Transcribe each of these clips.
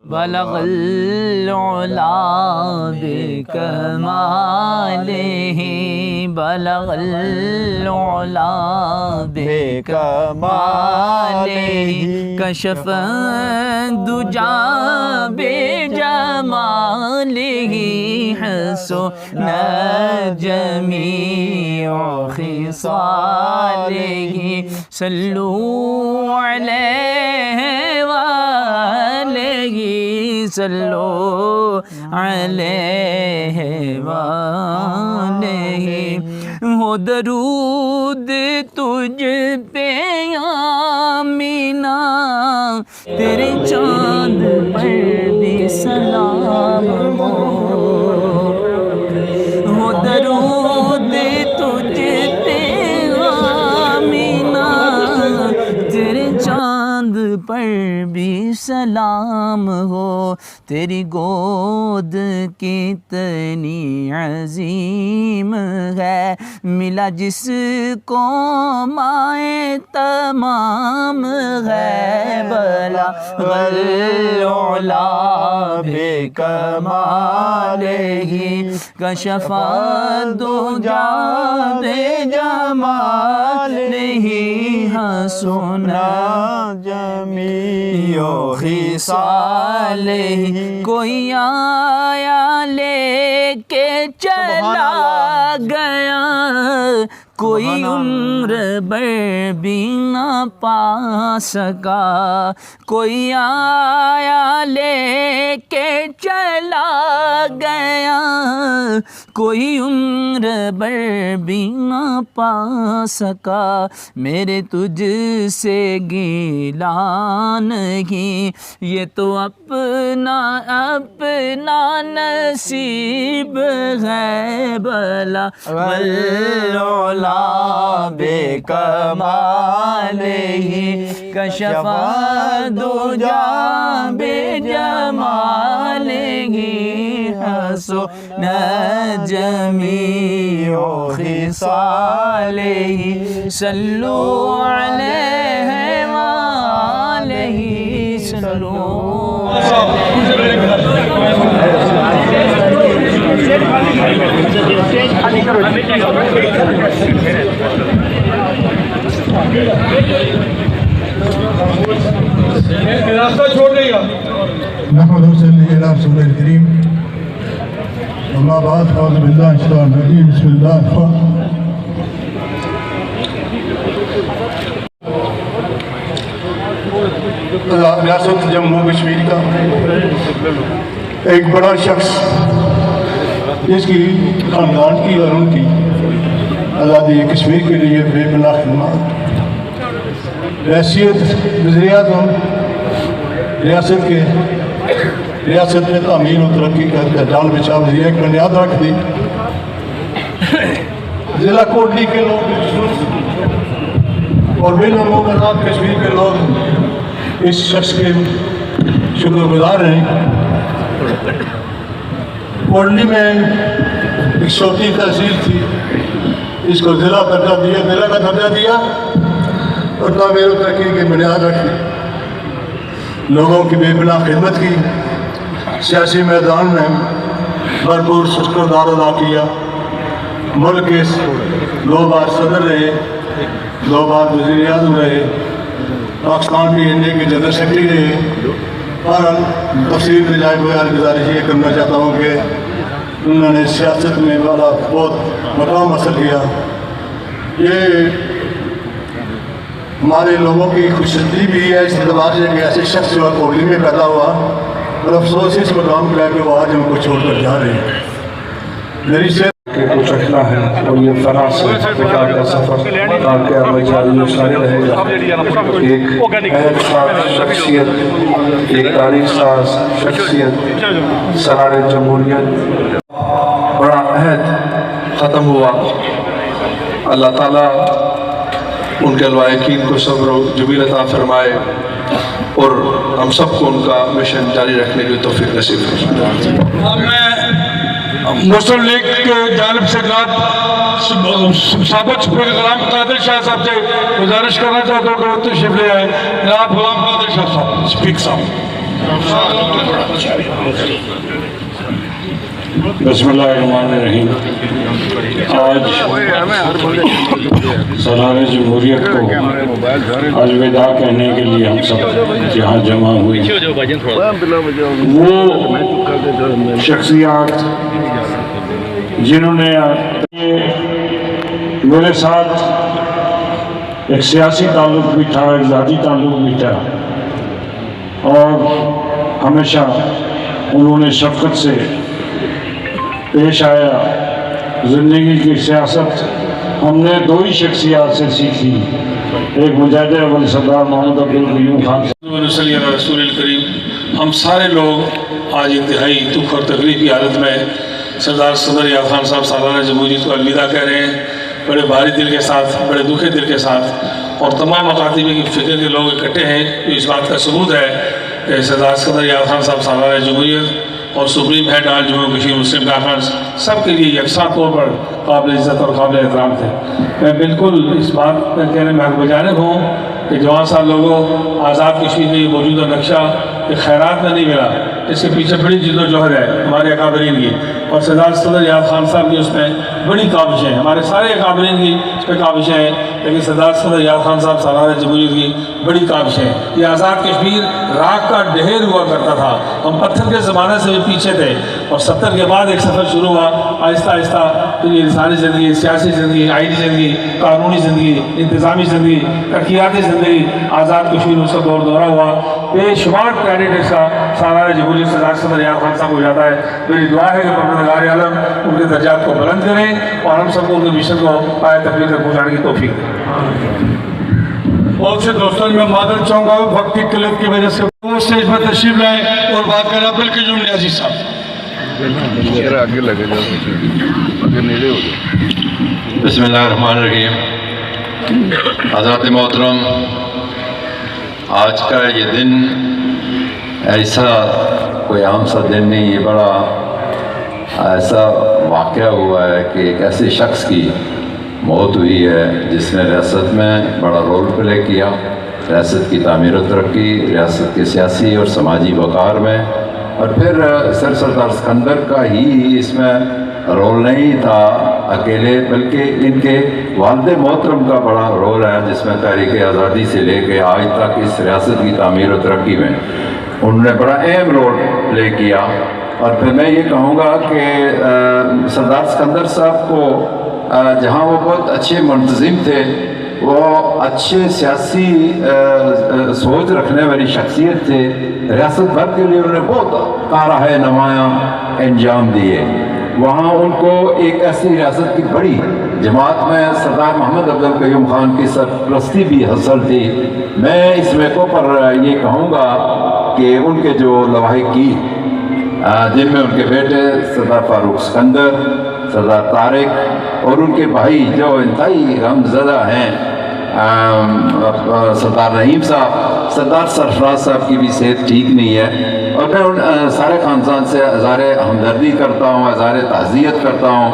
بلغ العلا بکمالہ بلغ العلا بکمالہ کشف الدجا بجمالہ حسن جمیع خصالہ صلوا علیہ صلو علیہ وآلہ ہو درود تجھ پہ آمینہ تیرے چاند پر بھی سلام ہو درود تجھ پہ آمینہ تیرے چاند پر بھی سلام ہو تیری گود کتنی عظیم ہے ملا جس کو مائے تمام ہے بلغ العلا بکمالہ کشف الدجا بجمالہ حسن جمیع خصالہ کوئی آیا لے کے چلا گیا کوئی عمر بھر بھی نہ پا سکا کوئی آیا لے کے چلا گیا کوئی عمر بھر بھی نہ پا سکا میرے تجھ سے گیلا نہیں یہ تو اپنا نصیب ہے بلغ العلا بکمالہ کشف الدجا بجمالہ حسن جمیع خصالہ صلو علیہ وآلہ صلو راستہ چھوڑ دے گا نحمد صلی اللہ رسول الکریم اما بعد اعوذ باللہ من الشیطان الرجیم بسم اللہ الرحمن ریاست جموں کشمیر کا ایک بڑا شخص جس کی خاندان کی اور ان کی آزادی کشمیر کے لیے بے پناہ خدمات حیثیت وزیر اعظم ریاست میں تعمیر و ترقی کا جال بچھا وزیر ایک بنیاد رکھ دی ضلع کوٹلی کے لوگ اور بے لوگوں کے ساتھ کشمیر کے لوگ اس شخص کے شکر گزار ہیں کوٹلی میں ایک چھوٹی تحصیل تھی اس کو ضلع کا درجہ دیا اور تعمیر و ترقی کی بنیاد رکھی لوگوں کی بے پناہ خدمت کی سیاسی میدان میں بھرپور کردار ادا کیا ملک کے 2 بار صدر رہے 2 بار وزیر اعظم رہے پاکستان کی انڈیا کے جنرل سیکرٹری رہے اور تفصیل میں جائے گزارش یہ کرنا چاہتا ہوں کہ انہوں نے سیاست میں بہت مقام حاصل کیا یہ ہمارے لوگوں کی خوشنصیبی بھی ہے اس اعتبار سے کہ ایسے شخص جو کوٹلی میں پیدا ہوا اور افسوس اس مقام پہ کہ وہ آج ہم کو چھوڑ کر جا رہے ہیں میری صحت کہ کچھ رکھنا ہے اور یہ فنا سے بکار کا سفر تاکہ ہمیں جاری و ساری رہے گا ایک اہم ساز شخصیت ایک تاریخ ساز شخصیت سرار جمہوریت بڑا عہد ختم ہوا اللہ تعالیٰ ان کے لوائقین کو صبر و جمیل عطا فرمائے اور ہم سب کو ان کا مشن جاری رکھنے کی توفیق نصیب فرمائے میں مسلم لیگ کے جانب سے سابق سپیکر غلام قادر شاہ صاحب سے گزارش کرنا چاہتا ہوں کہ وہ تشریف لے آئے جناب غلام قادر شاہ صاحب سپیکر صاحب بسم اللہ الرحمن الرحیم. آج سالار جمہوریت کو الوداع کہنے کے لیے ہم سب یہاں جمع ہوئے. وہ شخصیات جنہوں نے میرے ساتھ ایک سیاسی تعلق بھی تھا، ایک ذاتی تعلق بھی تھا، اور ہمیشہ انہوں نے شفقت سے پیش آیا. زندگی کی سیاست ہم نے دو ہی شخصیات سے سیکھی، ایک مجاہد اول سردار محمد عبدالقیوم خان صلی اللہ رسول الکریم. ہم سارے لوگ آج انتہائی دکھ اور تکلیف کی حالت میں سردار صدر یاد خان صاحب سالانہ جمہوریت کو الوداع کہہ رہے ہیں، بڑے بھاری دل کے ساتھ، بڑے دکھے دل کے ساتھ. اور تمام مکاتب کی فکر کے لوگ اکٹھے ہیں. جو اس بات کا ثبوت ہے کہ سردار صدر یاد خان صاحب سالانہ جمہوریت اور supreme head all Jammu Kashmir Muslim conference سب کے لیے یکساں طور پر قابل عزت اور قابل احترام تھے. میں بالکل اس بات پر کہنے میں حق بجانب ہوں کہ جوان صاحب لوگوں، آزاد کشمیر کا یہ موجودہ نقشہ کہ خیرات میں نہیں ملا، اس کے پیچھے بڑی جد و جہد ہے ہمارے اکابرین کی، اور سردار صدر یاد خان صاحب کی اس میں بڑی کاوشیں ہیں. ہمارے سارے اکابرین کی اس پہ کاوشیں ہیں، لیکن سردار صدر یاد خان صاحب سالانہ جمہوریت کی بڑی کاوشیں ہیں. یہ آزاد کشمیر راکھ کا ڈھیر ہوا کرتا تھا، ہم پتھر کے زمانے سے بھی پیچھے تھے، اور 70 کے بعد ایک سفر شروع ہوا آہستہ آہستہ. پھر یہ انسانی زندگی، سیاسی زندگی، آئینی زندگی، قانونی زندگی، انتظامی زندگی، ترقیاتی زندگی، آزاد کشمیر اس کا دور دورہ ہوا. بے شمار کریڈٹ اس کا سالانہ جمہوریت سردار صدر یاد خان صاحب ہو جاتا ہے. میری دعا ہے کہ پروردگار عالم ان کے درجات کو بلند کریں اور ہم سب کو ان کے مشن کو پائے تکمیل تک پہنچانے کی توفیق دیں. بہت سے دوستوں میں معذرت چاہوں گا وقت کی قلت کی وجہ سے وہ اسٹیج پر تشریف لائیں اور بات کریں. بلکہ جو نیازی صاحب بسم اللہ الرحمن الرحیم. حضرات محترم، آج کا یہ دن ایسا کوئی عام سا دن نہیں، یہ بڑا ایسا واقعہ ہوا ہے کہ ایک ایسے شخص کی موت ہوئی ہے جس نے ریاست میں بڑا رول پلے کیا، ریاست کی تعمیر و ترقی، ریاست کے سیاسی اور سماجی وقار میں. اور پھر سردار سکندر کا ہی اس میں رول نہیں تھا اکیلے، بلکہ ان کے والد محترم کا بڑا رول ہے جس میں تحریک آزادی سے لے کے آج تک اس ریاست کی تعمیر و ترقی میں انہوں نے بڑا اہم رول پلے کیا. اور پھر میں یہ کہوں گا کہ سردار سکندر صاحب کو جہاں وہ بہت اچھے منتظم تھے، وہ اچھے سیاسی سوچ رکھنے والی شخصیت تھے، ریاست بھر کے لیے انہوں نے بہت کارہائے نمایاں انجام دیے. وہاں ان کو ایک ایسی ریاست کی بڑی جماعت میں سردار محمد عبدالقیوم خان کی سرپرستی بھی حاصل تھی. میں اس موقع پر یہ کہوں گا کہ ان کے جو لواحقین جن میں ان کے بیٹے سردار فاروق سکندر، سردار طارق اور ان کے بھائی جو انتہائی غمزدہ ہیں، سردار رحیم صاحب، سردار سرفراز صاحب کی بھی صحت ٹھیک نہیں ہے. اور میں ان سارے خاندان سے اظہار ہمدردی کرتا ہوں، اظہار تعزیت کرتا ہوں،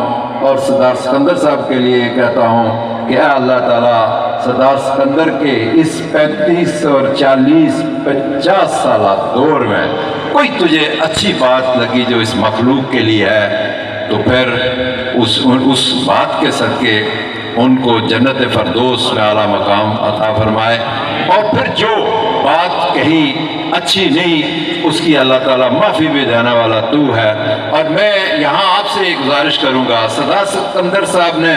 اور سردار سکندر صاحب کے لیے کہتا ہوں کہ اے اللہ تعالیٰ سردار سکندر کے اس 35 اور 40 50 سالہ دور میں کوئی تجھے اچھی بات لگی جو اس مخلوق کے لیے ہے، تو پھر اس بات کے صدقے ان کو جنت فردوس میں اعلیٰ مقام عطا فرمائے. اور پھر جو بات کہی اچھی نہیں اس کی اللہ تعالیٰ معافی بھی دینے والا تو ہے. اور میں یہاں آپ سے ایک گزارش کروں گا، سردار سکندر صاحب نے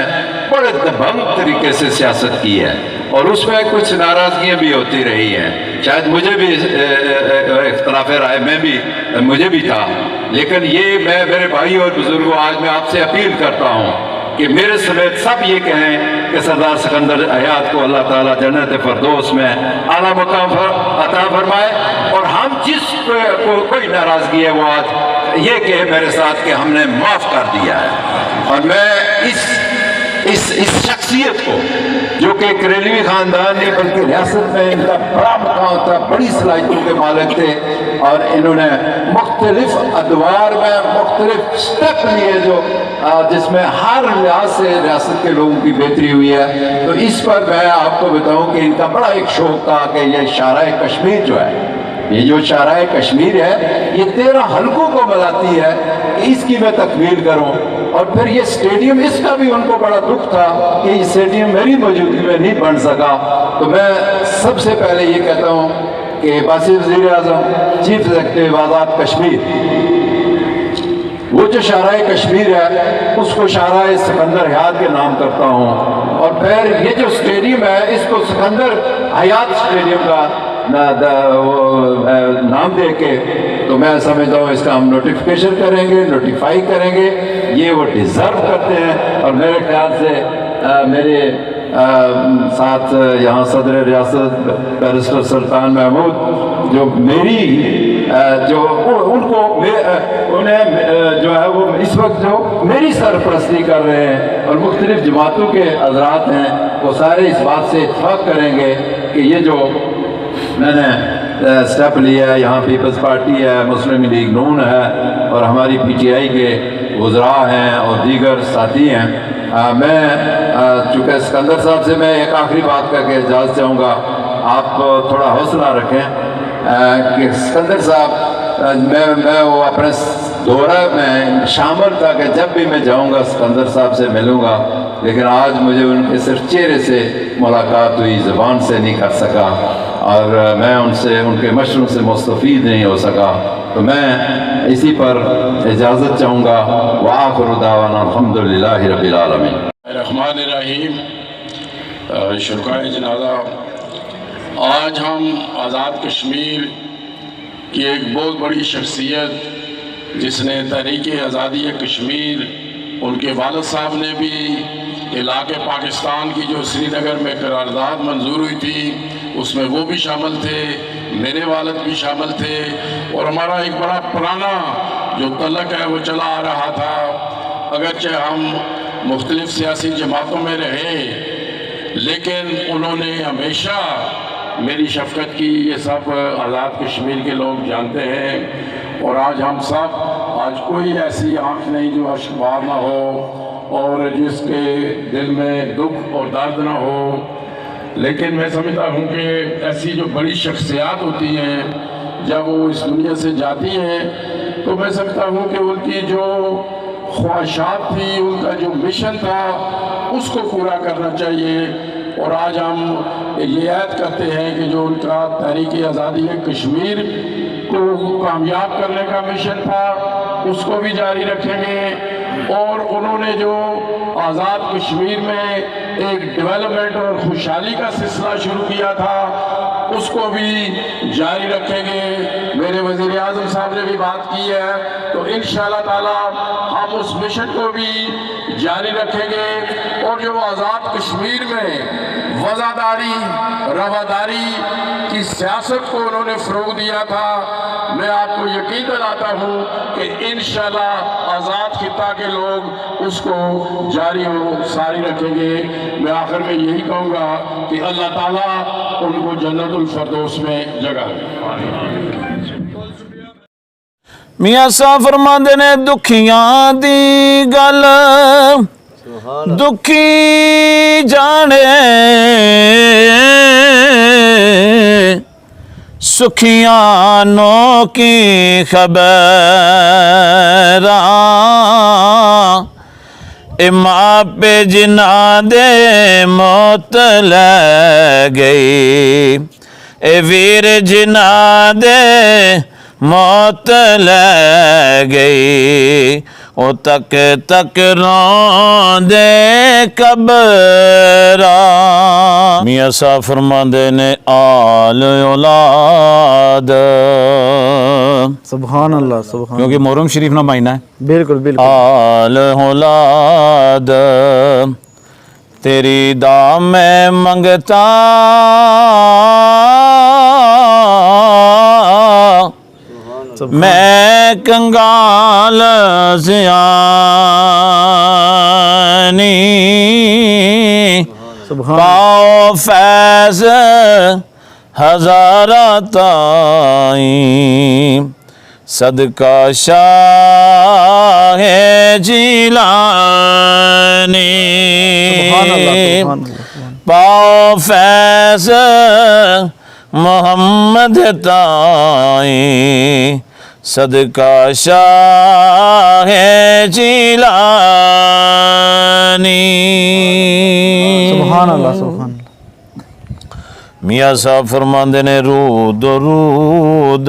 بڑے دبنگ طریقے سے سیاست کی ہے اور اس میں کچھ ناراضگیاں بھی ہوتی رہی ہیں. شاید مجھے بھی اختلاف رائے مجھے بھی تھا، لیکن یہ میں میرے بھائی اور بزرگوں آج میں آپ سے اپیل کرتا ہوں کہ میرے سمیت سب یہ کہیں کہ سردار سکندر حیات کو اللہ تعالیٰ جنت فردوس میں اعلیٰ مقام عطا فرمائے. اور ہم جس کو کوئی ناراضگی ہے وہ آج یہ کہے میرے ساتھ کہ ہم نے معاف کر دیا ہے. اور میں اس شخصیت کو جو کہ کریلوی خاندان نہیں بلکہ ریاست میں ان کا بڑا مقام تھا، بڑی صلاحیتوں کے مالک تھے، اور انہوں نے مختلف ادوار میں مختلف سٹیپ لیے جو جس میں ہر لحاظ سے ریاست کے لوگوں کی بہتری ہوئی ہے. تو اس پر میں آپ کو بتاؤں کہ ان کا بڑا ایک شوق تھا کہ یہ شاہراہ کشمیر جو ہے یہ جو شاہراہ کشمیر ہے یہ 13 حلقوں کو بلاتی ہے کہ اس کی میں تکمیل کروں. اور پھر یہ اسٹیڈیم، اس کا بھی ان کو بڑا دکھ تھا کہ یہ اسٹیڈیم میری موجودگی میں نہیں بن سکا. تو میں سب سے پہلے یہ کہتا ہوں کہ باسی وزیر اعظم، چیف ایگزیکٹو آزاد کشمیر، وہ جو شاہراہ کشمیر ہے اس کو شاہراہ سکندر حیات کے نام کرتا ہوں. اور پھر یہ جو اسٹیڈیم ہے اس کو سکندر حیات اسٹیڈیم کا نام دے کے، تو میں سمجھتا ہوں اس کا ہم نوٹیفیکیشن کریں گے، نوٹیفائی کریں گے. یہ وہ ڈیزرو کرتے ہیں. اور میرے خیال سے میرے ساتھ یہاں صدر ریاست بیرسٹر سلطان محمود جو میری جو ان کو انہیں جو ہے وہ اس وقت جو میری سرپرستی کر رہے ہیں اور مختلف جماعتوں کے حضرات ہیں، وہ سارے اس بات سے اتفاق کریں گے کہ یہ جو میں نے اسٹیپ لیا ہے، یہاں پیپلز پارٹی ہے، مسلم لیگ نون ہے اور ہماری پی ٹی آئی کے وزراء ہیں اور دیگر ساتھی ہیں. میں چونکہ سکندر صاحب سے میں ایک آخری بات کر کے اجازت چاہوں گا، آپ تھوڑا حوصلہ رکھیں کہ سکندر صاحب میں وہ اپنے دورہ میں شامل تھا کہ جب بھی میں جاؤں گا سکندر صاحب سے ملوں گا، لیکن آج مجھے ان کے صرف چہرے سے ملاقات ہوئی، زبان سے نہیں کر سکا اور میں ان کے مشوروں سے مستفید نہیں ہو سکا. تو میں اسی پر اجازت چاہوں گا. وآخر دعوانا الحمدللہ رب العالمین. الرحمن الرحیم. شرکائے جنازہ، آج ہم آزاد کشمیر کی ایک بہت بڑی شخصیت جس نے تحریک آزادی کشمیر، ان کے والد صاحب نے بھی علاقے پاکستان کی جو سری نگر میں قرارداد منظور ہوئی تھی اس میں وہ بھی شامل تھے، میرے والد بھی شامل تھے. اور ہمارا ایک بڑا پرانا جو تعلق ہے وہ چلا آ رہا تھا. اگرچہ ہم مختلف سیاسی جماعتوں میں رہے لیکن انہوں نے ہمیشہ میری شفقت کی. یہ سب آزاد کشمیر کے لوگ جانتے ہیں. اور آج ہم سب، آج کوئی ایسی آنکھ نہیں جو اشکبار نہ ہو اور جس کے دل میں دکھ اور درد نہ ہو. لیکن میں سمجھتا ہوں کہ ایسی جو بڑی شخصیات ہوتی ہیں جب وہ اس دنیا سے جاتی ہیں تو میں سمجھتا ہوں کہ ان کی جو خواہشات تھی، ان کا جو مشن تھا، اس کو پورا کرنا چاہیے. اور آج ہم یہ عہد کرتے ہیں کہ جو ان کا تحریک آزادی کشمیر کو کامیاب کرنے کا مشن تھا اس کو بھی جاری رکھیں گے. اور انہوں نے جو آزاد کشمیر میں ایک ڈیولپمنٹ اور خوشحالی کا سلسلہ شروع کیا تھا اس کو بھی جاری رکھیں گے. میرے وزیر اعظم صاحب نے بھی بات کی ہے تو انشاءاللہ تعالی ہم اس مشن کو بھی جاری رکھیں گے. اور جو آزاد کشمیر میں وفاداری، رواداری کی سیاست کو انہوں نے فروغ دیا تھا، میں آپ کو یقین دلاتا ہوں کہ انشاءاللہ آزاد خطہ کے لوگ اس کو جاری و ساری رکھیں گے. میں آخر میں یہی کہوں گا کہ اللہ تعالیٰ ان کو جنت الفردوس میں جگہ دے. میاں صاحب فرماندے نے دکھیاں دی گل دکھی جانے، سکھیاں نو کی خبر ماں پہ جنا دے موت لے گئی، اے ویر جنا دے موت لے گئی، او تک تک رون دے قبراں. میاں صاحب فرماندے نے آل اولاد، سبحان اللہ سبحان کیونکہ محرم شریف نہ مہینہ ہے. بالکل بالکل. آل اولاد تیری دام میں منگتا، میں کنگال زیانی، پاؤ فیض ہزارہ تائیں، صدقہ شاہ جیلانی. سبحان اللہ سبحان اللہ. پاؤ فیض محمد تائیں صدقہ شاہ جیلانی. سبحان اللہ سبحان اللہ. میاں صاحب فرماندے نے رود رود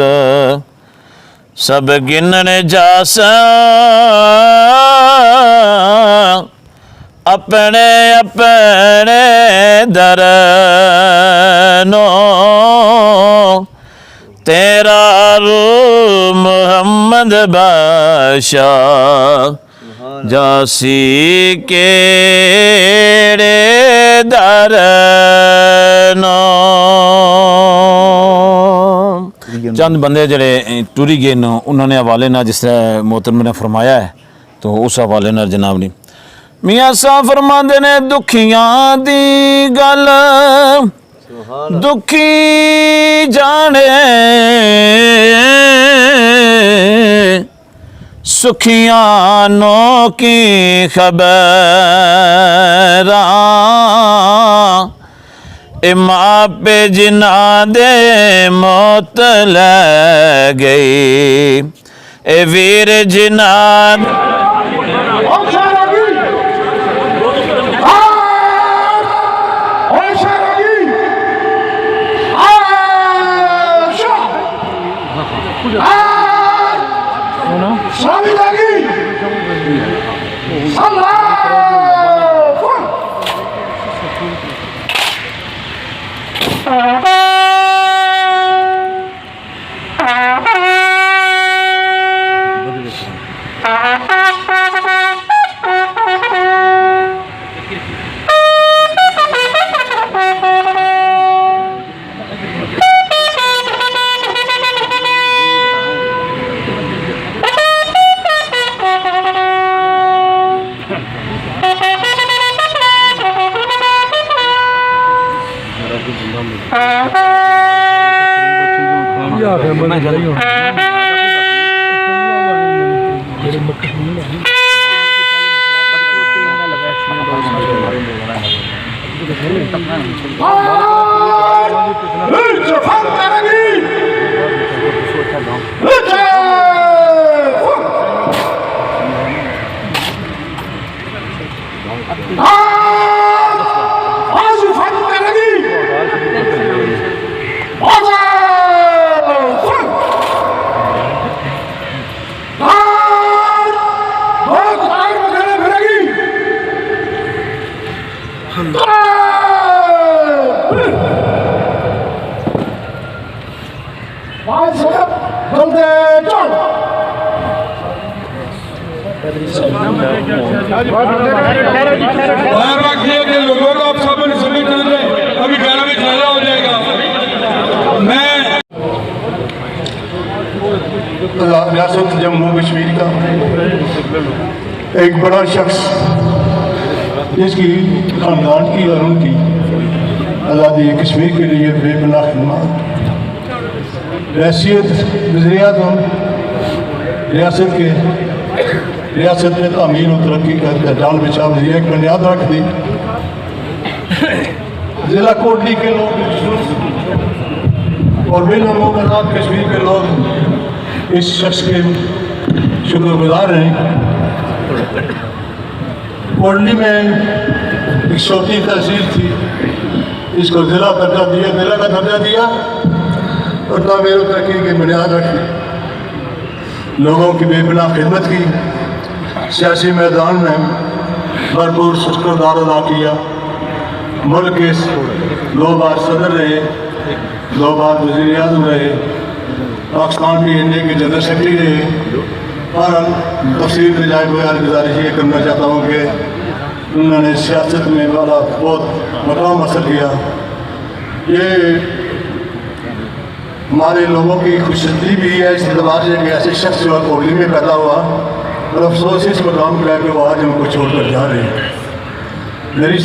سب گنن جاسا اپنے اپنے درنو تیرا رو محمد بادشاہ جاسی کیڑے درنو. چند بندے جڑے ٹوری گئے انہوں نے حوالے نہ جس طرح محترم نے فرمایا ہے تو اس حوالے نہ جناب نے میاں صاحب فرماندے نے دکھیاں دی گل دکھی جانے سکھیاں نو کی خبراں ماں پہ جنا دے موت لے گئی اے ویر جنا ریاست جموں کشمیر کا ایک بڑا شخص جس کی خاندان کی اور ان کی آزادی کشمیر کے لیے بے پناہ خدمات حیثیت وزیراعظم ریاست میں تعمیر و ترقی کا جال بچا وزیر ایک بنیاد رکھ دی. ضلع کوٹلی کے لوگ اور بے نمونات کشمیر کے لوگ اس شخص کے شکر گزار ہیں. کوٹلی میں ایک چھوٹی تحصیل تھی, اس کو ضلع کا درجہ دیا اور تعمیر و ترقی کی بنیاد رکھی. لوگوں کی بے پناہ خدمت کی, سیاسی میدان میں بھرپور کردار ادا کیا. ملک کے 2 بار صدر رہے, 2 بار وزیر اعظم رہے, پاکستان کی انڈیا کے جنرل سیکرٹری رہے. اور تفصیل میں جائے گزارش یہ کرنا چاہتا ہوں کہ انہوں نے سیاست میں بہت مقام حاصل کیا. یہ ہمارے لوگوں کی خوشنصیبی بھی ہے اس اعتبار سے کہ ایسے شخص جو کوٹلی میں پیدا ہوا اور افسوس اس مقام پہ کہ وہ آج ہم کو چھوڑ کر جا رہے ہیں. میری